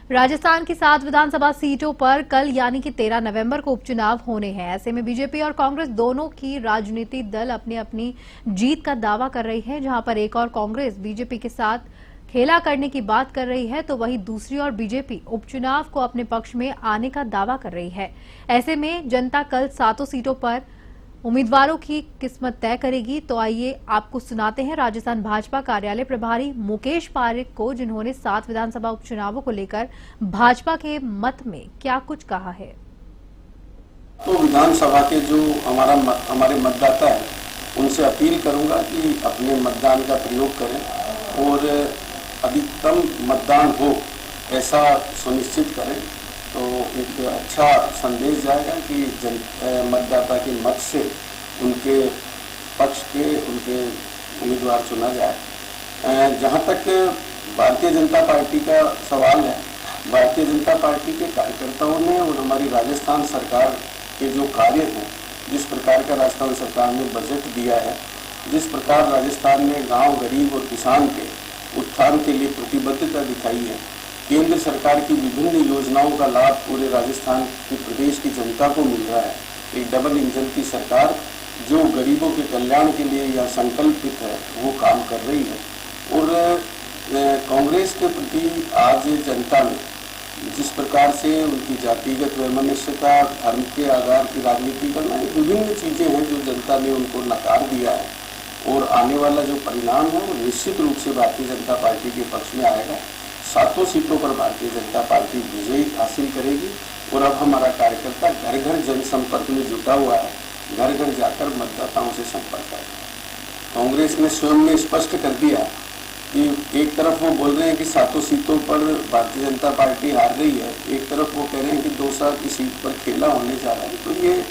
राजस्थान की 7 विधानसभा सीटों पर कल यानी कि 13 नवंबर को उपचुनाव होने हैं। ऐसे में बीजेपी और कांग्रेस दोनों की राजनीतिक दल अपनी अपनी जीत का दावा कर रही है। जहां पर एक और कांग्रेस बीजेपी के साथ खेला करने की बात कर रही है, तो वहीं दूसरी ओर बीजेपी उपचुनाव को अपने पक्ष में आने का दावा कर रही है। ऐसे में जनता कल 7 सीटों पर उम्मीदवारों की किस्मत तय करेगी। तो आइए आपको सुनाते हैं राजस्थान भाजपा कार्यालय प्रभारी मुकेश पारिक को, जिन्होंने 7 विधानसभा उपचुनावों को लेकर भाजपा के मत में क्या कुछ कहा है। तो विधानसभा के जो हमारे मतदाता हैं, उनसे अपील करूंगा कि अपने मतदान का प्रयोग करें और अधिकतम मतदान हो ऐसा सुनिश्चित करें। तो एक अच्छा संदेश जाएगा कि मतदाता के मत से उनके पक्ष के उनके उम्मीदवार चुना जाए। जहां तक भारतीय जनता पार्टी का सवाल है, भारतीय जनता पार्टी के कार्यकर्ताओं ने और हमारी राजस्थान सरकार के जो कार्य हैं, जिस प्रकार का राजस्थान सरकार ने बजट दिया है, जिस प्रकार राजस्थान में गांव, गरीब और किसान के उत्थान के लिए प्रतिबद्धता दिखाई है, केंद्र सरकार की विभिन्न योजनाओं का लाभ पूरे राजस्थान की प्रदेश की जनता को मिल रहा है। एक डबल इंजन की सरकार जो गरीबों के कल्याण के लिए या संकल्पित है, वो काम कर रही है। और कांग्रेस के प्रति आज जनता में जिस प्रकार से उनकी जातिगत वैमनस्यता, धर्म के आधार की राजनीति करना, विभिन्न चीजें हैं जो जनता ने उनको नकार दिया है। और आने वाला जो परिणाम है वो निश्चित रूप से भारतीय जनता पार्टी के पक्ष में आएगा। 7 सीटों पर भारतीय जनता पार्टी विजय हासिल करेगी। और अब हमारा कार्यकर्ता घर घर जनसंपर्क में जुटा हुआ है, घर घर जाकर मतदाताओं से संपर्क करेगा। कांग्रेस ने स्वयं ने स्पष्ट कर दिया कि एक तरफ वो बोल रहे हैं कि 7 सीटों पर भारतीय जनता पार्टी हार रही है, एक तरफ वो कह रहे हैं कि 200 की सीट पर खेला होने जा रहा है। तो ये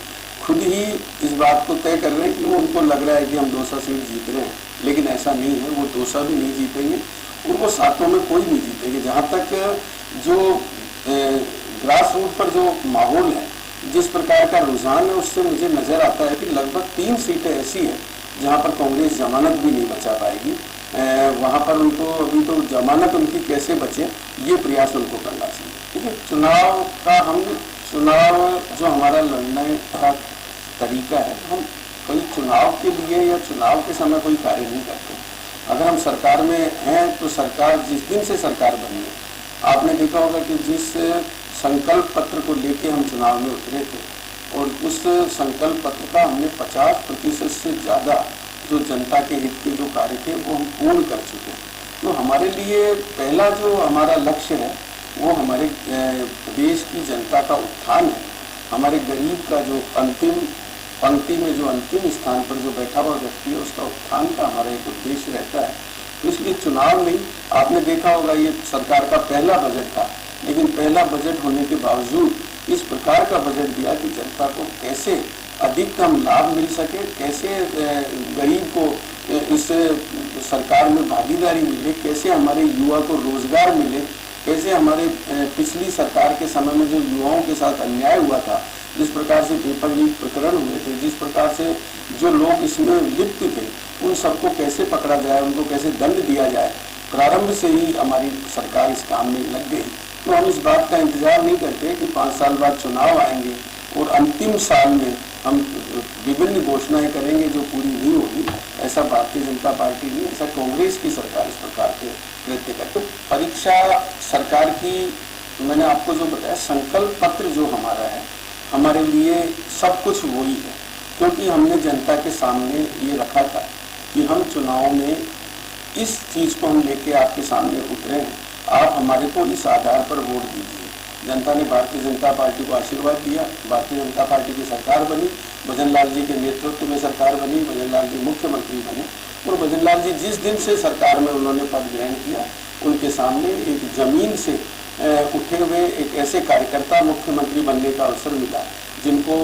खुद ही इस बात को तय कर रहे हैं कि वो उनको लग रहा है कि हम 200 सीट जीत रहे हैं, लेकिन ऐसा नहीं है। वो 200 भी नहीं जीतेंगे, उनको 7 में कोई नहीं जीतेंगे। जहाँ तक जो ग्रास रूट पर जो माहौल है, जिस प्रकार का रुझान है, उससे मुझे नजर आता है कि लगभग 3 सीटें ऐसी हैं जहाँ पर कांग्रेस जमानत भी नहीं बचा पाएगी। वहाँ पर उनको अभी तो जमानत उनकी कैसे बचे, ये प्रयास उनको करना चाहिए। ठीक है, चुनाव जो हमारा लड़ने का तरीका है, हम कोई चुनाव के लिए या चुनाव के समय कोई कार्य नहीं करते। अगर हम सरकार में हैं तो सरकार जिस दिन से सरकार बनी है, आपने देखा होगा कि जिस संकल्प पत्र को लेके हम चुनाव में उतरे थे और उस संकल्प पत्र का हमने 50% से ज़्यादा जो जनता के हित के जो कार्य थे वो हम पूर्ण कर चुके हैं। तो हमारे लिए पहला जो हमारा लक्ष्य है वो हमारे प्रदेश की जनता का उत्थान है। हमारे गरीब का जो अंतिम पंक्ति में जो अंतिम स्थान पर जो बैठा हुआ व्यक्ति है, उसका उत्थान का हमारा एक उद्देश्य रहता है। तो इसलिए चुनाव में आपने देखा होगा ये सरकार का पहला बजट था, लेकिन पहला बजट होने के बावजूद इस प्रकार का बजट दिया कि जनता को कैसे अधिकतम लाभ मिल सके, कैसे गरीब को इस सरकार में भागीदारी मिले, कैसे हमारे युवा को रोजगार मिले, कैसे हमारे पिछली सरकार के समय में जो युवाओं के साथ अन्याय हुआ था, जिस प्रकार से पेपर लीक प्रकरण हुए थे, जिस प्रकार से जो लोग इसमें लिप्त थे, उन सबको कैसे पकड़ा जाए, उनको कैसे दंड दिया जाए। प्रारंभ से ही हमारी सरकार इस काम में लग गई। तो हम इस बात का इंतजार नहीं करते कि 5 साल बाद चुनाव आएंगे और अंतिम साल में हम विभिन्न घोषणाएं करेंगे जो पूरी नहीं होगी। ऐसा भारतीय जनता पार्टी नहीं, ऐसा कांग्रेस की सरकार इस प्रकार के कृत्य करते। परीक्षा सरकार की मैंने आपको जो बताया, संकल्प पत्र जो हमारा है, हमारे लिए सब कुछ वही है, क्योंकि हमने जनता के सामने ये रखा था कि हम चुनाव में इस चीज को हम लेके आपके सामने उतरे हैं, आप हमारे को इस आधार पर वोट दीजिए। जनता ने भारतीय जनता पार्टी को आशीर्वाद दिया, भारतीय जनता पार्टी की सरकार बनी, भजन लाल जी के नेतृत्व में सरकार बनी, भजन लाल जी मुख्यमंत्री बने। और भजन लाल जी जिस दिन से सरकार में उन्होंने पद ग्रहण किया, उनके सामने एक जमीन से उठे हुए एक ऐसे कार्यकर्ता मुख्यमंत्री बनने का अवसर मिला, जिनको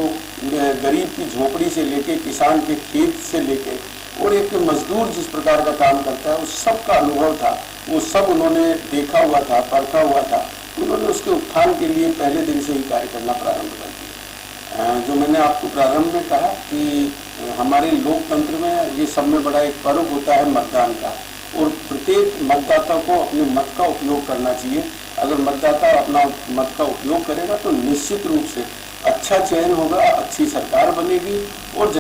गरीब की झोपड़ी से लेके, किसान के खेत से लेके और एक मजदूर जिस प्रकार का काम करता है, उस सब का अनुभव था। वो सब उन्होंने देखा हुआ था, परखा हुआ था। उन्होंने उसके उत्थान के लिए पहले दिन से ही कार्य करना प्रारंभ कर दिया। जो मैंने आपको प्रारंभ में कहा कि हमारे लोकतंत्र में ये सब में बड़ा एक पर्व होता है मतदान का, और प्रत्येक मतदाता को अपने मत का उपयोग करना चाहिए। अगर मतदाता अपना मत का उपयोग करेगा तो निश्चित रूप से अच्छा चयन होगा, अच्छी सरकार बनेगी और